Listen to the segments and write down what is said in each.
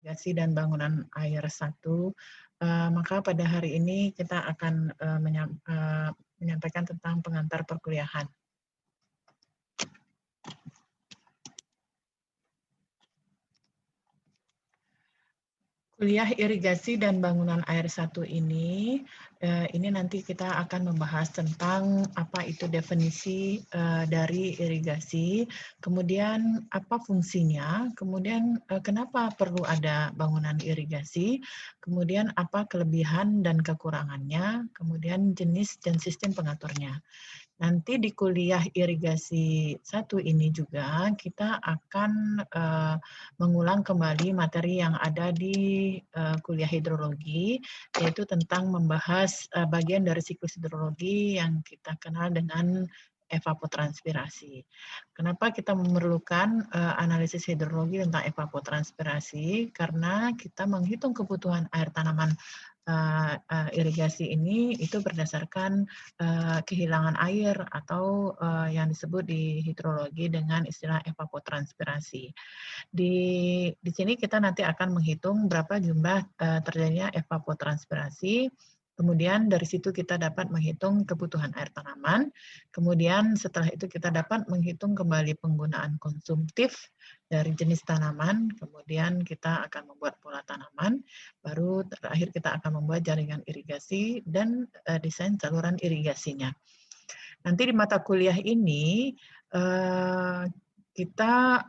Irigasi dan Bangunan Air 1. Maka pada hari ini kita akan menyampaikan tentang pengantar perkuliahan. Kuliah Irigasi dan Bangunan Air 1 ini nanti kita akan membahas tentang apa itu definisi dari irigasi, kemudian apa fungsinya, kemudian kenapa perlu ada bangunan irigasi, kemudian apa kelebihan dan kekurangannya, kemudian jenis dan sistem pengaturnya. Nanti di kuliah irigasi 1 ini juga kita akan mengulang kembali materi yang ada di kuliah hidrologi, yaitu tentang membahas bagian dari siklus hidrologi yang kita kenal dengan evapotranspirasi. Kenapa kita memerlukan analisis hidrologi tentang evapotranspirasi? Karena kita menghitung kebutuhan air tanaman irigasi ini itu berdasarkan kehilangan air atau yang disebut di hidrologi dengan istilah evapotranspirasi. Di sini kita nanti akan menghitung berapa jumlah terjadinya evapotranspirasi. Kemudian dari situ kita dapat menghitung kebutuhan air tanaman. Kemudian setelah itu kita dapat menghitung kembali penggunaan konsumtif dari jenis tanaman. Kemudian kita akan membuat pola tanaman. Baru terakhir kita akan membuat jaringan irigasi dan desain saluran irigasinya. Nanti di mata kuliah ini kita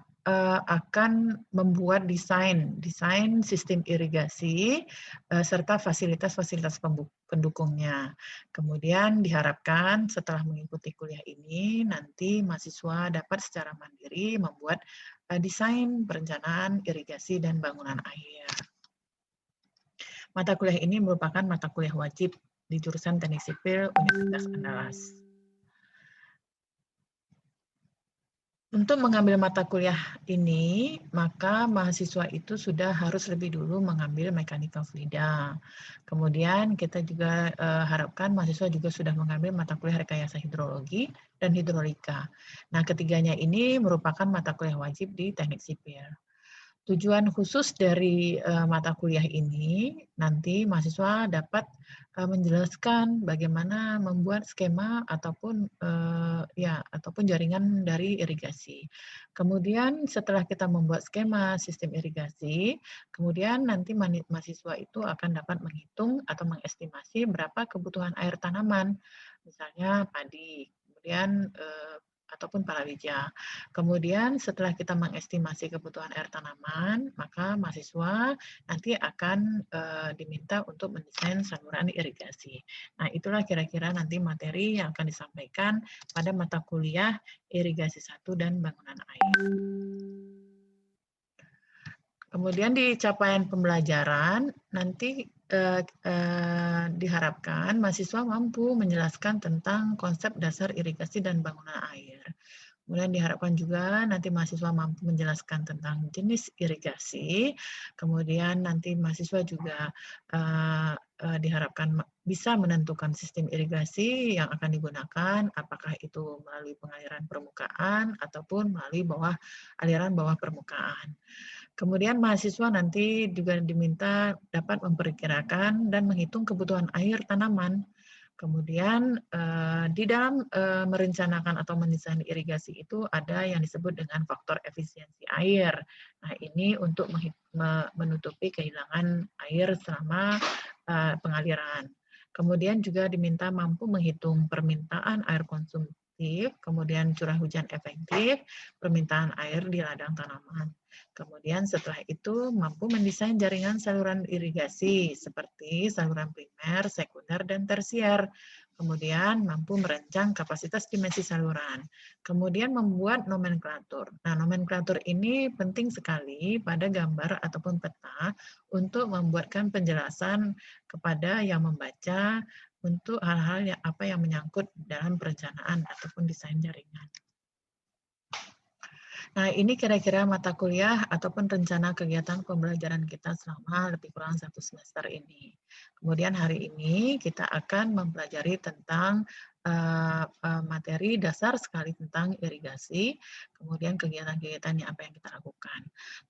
akan membuat desain sistem irigasi serta fasilitas-fasilitas pendukungnya. Kemudian diharapkan setelah mengikuti kuliah ini nanti mahasiswa dapat secara mandiri membuat desain perencanaan irigasi dan bangunan air. Mata kuliah ini merupakan mata kuliah wajib di jurusan Teknik Sipil Universitas Andalas. Untuk mengambil mata kuliah ini, maka mahasiswa itu sudah harus lebih dulu mengambil mekanika fluida. Kemudian kita juga harapkan mahasiswa juga sudah mengambil mata kuliah rekayasa hidrologi dan hidrolika. Nah, ketiganya ini merupakan mata kuliah wajib di Teknik Sipil. Tujuan khusus dari mata kuliah ini, nanti mahasiswa dapat menjelaskan bagaimana membuat skema ataupun jaringan dari irigasi. Kemudian setelah kita membuat skema sistem irigasi, kemudian nanti mahasiswa itu akan dapat menghitung atau mengestimasi berapa kebutuhan air tanaman, misalnya padi, kemudian ataupun palawija. Kemudian setelah kita mengestimasi kebutuhan air tanaman, maka mahasiswa nanti akan diminta untuk mendesain saluran irigasi. Nah, itulah kira-kira nanti materi yang akan disampaikan pada mata kuliah irigasi 1 dan bangunan air. Kemudian di capaian pembelajaran, nanti diharapkan mahasiswa mampu menjelaskan tentang konsep dasar irigasi dan bangunan air. Kemudian diharapkan juga nanti mahasiswa mampu menjelaskan tentang jenis irigasi. Kemudian nanti mahasiswa juga diharapkan bisa menentukan sistem irigasi yang akan digunakan, apakah itu melalui pengaliran permukaan ataupun melalui aliran bawah permukaan. Kemudian mahasiswa nanti juga diminta dapat memperkirakan dan menghitung kebutuhan air tanaman. Kemudian di dalam merencanakan atau mendesain irigasi itu ada yang disebut dengan faktor efisiensi air. Nah, ini untuk menutupi kehilangan air selama pengaliran. Kemudian juga diminta mampu menghitung permintaan air konsumtif, kemudian curah hujan efektif, permintaan air di ladang tanaman. Kemudian setelah itu mampu mendesain jaringan saluran irigasi seperti saluran primer, sekunder, dan tersier. Kemudian mampu merancang kapasitas dimensi saluran. Kemudian membuat nomenklatur. Nah, nomenklatur ini penting sekali pada gambar ataupun peta untuk membuatkan penjelasan kepada yang membaca untuk hal-hal yang menyangkut dalam perencanaan ataupun desain jaringan. Nah, ini kira-kira mata kuliah ataupun rencana kegiatan pembelajaran kita selama lebih kurang 1 semester ini. Kemudian hari ini kita akan mempelajari tentang materi dasar sekali tentang irigasi, kemudian kegiatan-kegiatannya apa yang kita lakukan.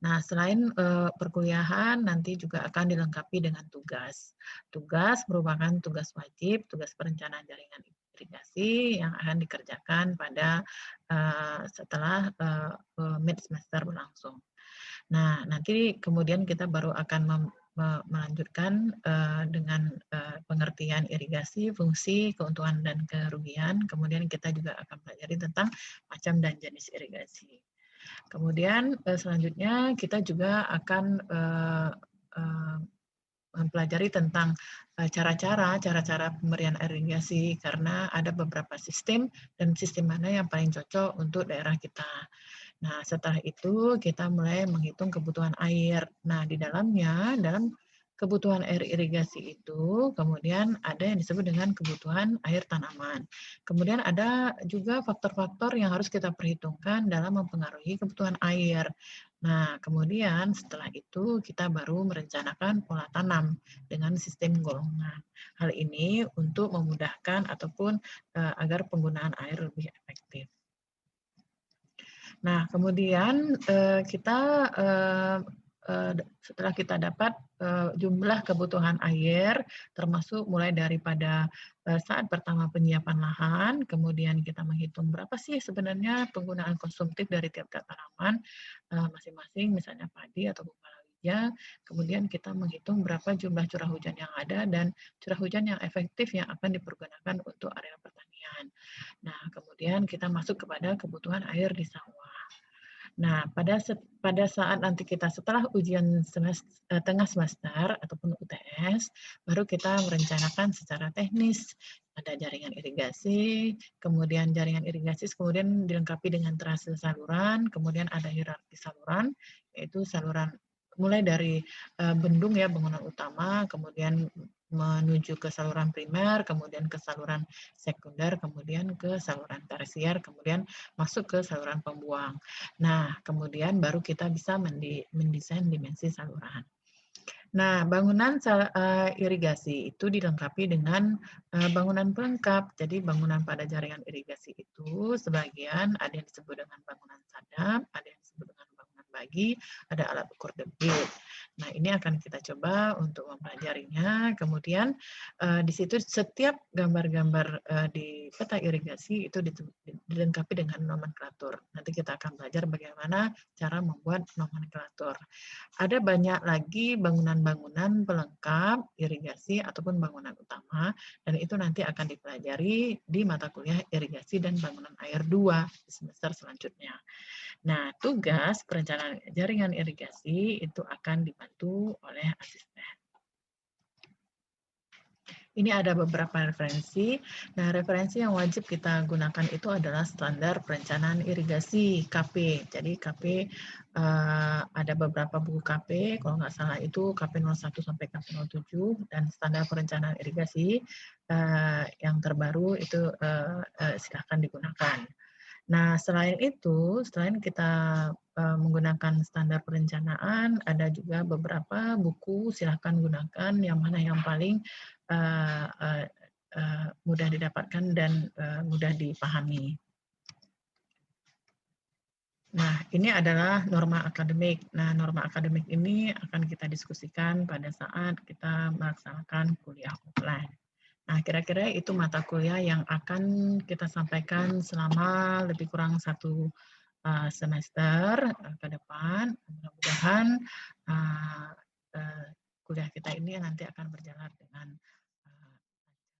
Nah, selain perkuliahan, nanti juga akan dilengkapi dengan tugas. Tugas merupakan tugas wajib, tugas perencanaan jaringan irigasi yang akan dikerjakan pada setelah mid semester berlangsung. Nah, nanti kemudian kita baru akan melanjutkan dengan pengertian irigasi, fungsi, keuntungan dan kerugian. Kemudian kita juga akan pelajari tentang macam dan jenis irigasi. Kemudian selanjutnya kita juga akan mempelajari tentang cara-cara pemberian irigasi karena ada beberapa sistem dan sistem mana yang paling cocok untuk daerah kita. Nah, setelah itu kita mulai menghitung kebutuhan air. Nah, di dalamnya, dalam kebutuhan air irigasi itu, kemudian ada yang disebut dengan kebutuhan air tanaman. Kemudian ada juga faktor-faktor yang harus kita perhitungkan dalam mempengaruhi kebutuhan air. Nah, kemudian setelah itu kita baru merencanakan pola tanam dengan sistem golongan. Hal ini untuk memudahkan ataupun agar penggunaan air lebih efektif. Nah, kemudian setelah kita dapat jumlah kebutuhan air, termasuk mulai daripada saat pertama penyiapan lahan, kemudian kita menghitung berapa sih sebenarnya penggunaan konsumtif dari tiap-tiap tanaman masing-masing, misalnya padi atau palawija. Kemudian kita menghitung berapa jumlah curah hujan yang ada dan curah hujan yang efektif yang akan dipergunakan untuk area pertanian. Nah, kemudian kita masuk kepada kebutuhan air di sawah. Nah, pada saat nanti kita setelah ujian tengah semester ataupun UTS, baru kita merencanakan secara teknis. Ada jaringan irigasi, kemudian jaringan irigasi kemudian dilengkapi dengan trase saluran, kemudian ada hierarki saluran, yaitu saluran mulai dari bendung ya, bangunan utama, kemudian menuju ke saluran primer, kemudian ke saluran sekunder, kemudian ke saluran tersier, kemudian masuk ke saluran pembuang. Nah, kemudian baru kita bisa mendesain dimensi saluran. Nah, bangunan irigasi itu dilengkapi dengan bangunan pelengkap. Jadi bangunan pada jaringan irigasi itu sebagian ada yang disebut dengan bangunan sadap, ada yang disebut dengan bangunan bagi, ada alat ukur debit. Nah, ini akan kita coba untuk mempelajarinya. Kemudian di situ setiap gambar-gambar di peta irigasi itu dilengkapi dengan nomenklatur. Nanti kita akan belajar bagaimana cara membuat nomenklatur. Ada banyak lagi bangunan-bangunan pelengkap irigasi ataupun bangunan utama, dan itu nanti akan dipelajari di mata kuliah irigasi dan bangunan air 2 di semester selanjutnya. Nah, tugas perencanaan jaringan irigasi itu akan dibantu oleh asisten. Ini ada beberapa referensi. Nah, referensi yang wajib kita gunakan itu adalah standar perencanaan irigasi KP. Jadi KP ada beberapa buku KP, kalau nggak salah itu KP 01 sampai KP 07 dan standar perencanaan irigasi yang terbaru itu silahkan digunakan. Nah, selain itu, selain kita menggunakan standar perencanaan, ada juga beberapa buku silahkan gunakan yang mana yang paling mudah didapatkan dan mudah dipahami. Nah, ini adalah norma akademik. Nah, norma akademik ini akan kita diskusikan pada saat kita melaksanakan kuliah offline. Nah, kira-kira itu mata kuliah yang akan kita sampaikan selama lebih kurang 1 semester ke depan. Mudah-mudahan kuliah kita ini nanti akan berjalan dengan